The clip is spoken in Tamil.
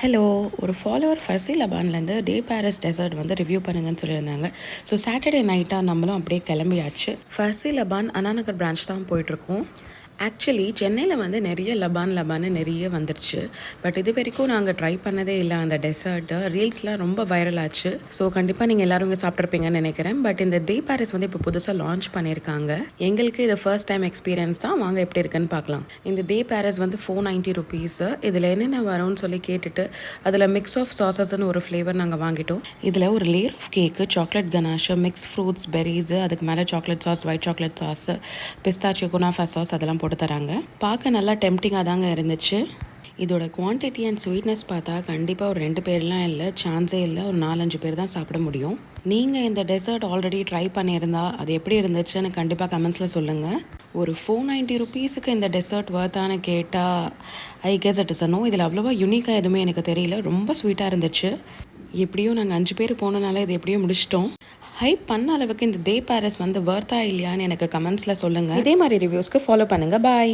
ஹலோ, ஒரு ஃபாலோவர் ஃபர்ஸி லபான்லேருந்து டே பாரிஸ் டெசர்ட் வந்து ரிவ்யூ பண்ணுங்கன்னு சொல்லியிருந்தாங்க. ஸோ சாட்டர்டே நைட்டாக நம்மளும் அப்படியே கிளம்பியாச்சு. ஃபர்ஸி லபான் அண்ணாநகர் பிரான்ச் தான் போயிட்டுருக்கோம். ஆக்சுவலி சென்னையில் வந்து நிறைய லபான்னு நிறைய வந்துடுச்சு. பட் இது வரைக்கும் நாங்கள் ட்ரை பண்ணதே இல்லை அந்த டெசர்ட்டு. ரீல்ஸ்லாம் ரொம்ப வைரல் ஆச்சு. ஸோ கண்டிப்பாக நீங்கள் எல்லோரும் இங்கே சாப்பிட்ருப்பீங்கன்னு நினைக்கிறேன். பட் இந்த டே பாரிஸ் வந்து இப்போ புதுசாக லான்ச் பண்ணியிருக்காங்க. எங்களுக்கு இது ஃபர்ஸ்ட் டைம் எக்ஸ்பீரியன்ஸ் தான். வாங்க எப்படி இருக்குன்னு பார்க்கலாம். இந்த டே பாரிஸ் வந்து 490 ருபீஸு. இதில் என்னென்ன வரும்னு சொல்லி கேட்டுட்டு அதில் மிக்ஸ் ஆஃப் சாசஸ்ன்னு ஒரு ஃப்ளேவர் நாங்கள் வாங்கிட்டோம். இதில் ஒரு layer of cake, chocolate ganache, mix fruits, berries, அதுக்கு மேலே chocolate sauce, white chocolate sauce, pistachio, குனாஃபா சாஸ் அதெல்லாம் போட்டு தராங்க. பார்க்க நல்லா டெம்ப்டிங்காக தாங்க இருந்துச்சு. இதோட குவான்டிட்டி அண்ட் ஸ்வீட்னஸ் பார்த்தா கண்டிப்பாக ஒரு 2 பேர்லாம் இல்லை, சான்ஸே இல்லை. ஒரு 4-5 பேர் தான் சாப்பிட முடியும். நீங்கள் இந்த டெசர்ட் ஆல்ரெடி ட்ரை பண்ணியிருந்தா அது எப்படி இருந்துச்சுன்னு கண்டிப்பாக கமெண்ட்ஸில் சொல்லுங்கள். ஒரு 490 ருபீஸுக்கு இந்த டெசர்ட் வர்த்தான்னு கேட்டால் I guess it is a no. இதில் அவ்வளோவா யூனிக்காக எதுவுமே எனக்கு தெரியல. ரொம்ப ஸ்வீட்டாக இருந்துச்சு. எப்படியும் நாங்கள் 5 பேர் போனனால இது எப்படியும் முடிச்சிட்டோம். ஹைப் பண்ண அளவுக்கு இந்த டே பாரிஸ் வந்து வர்த்தா இல்லையான்னு எனக்கு கமெண்ட்ஸில் சொல்லுங்கள். இதே மாதிரி ரிவ்யூஸ்க்கு ஃபாலோ பண்ணுங்கள். பாய்.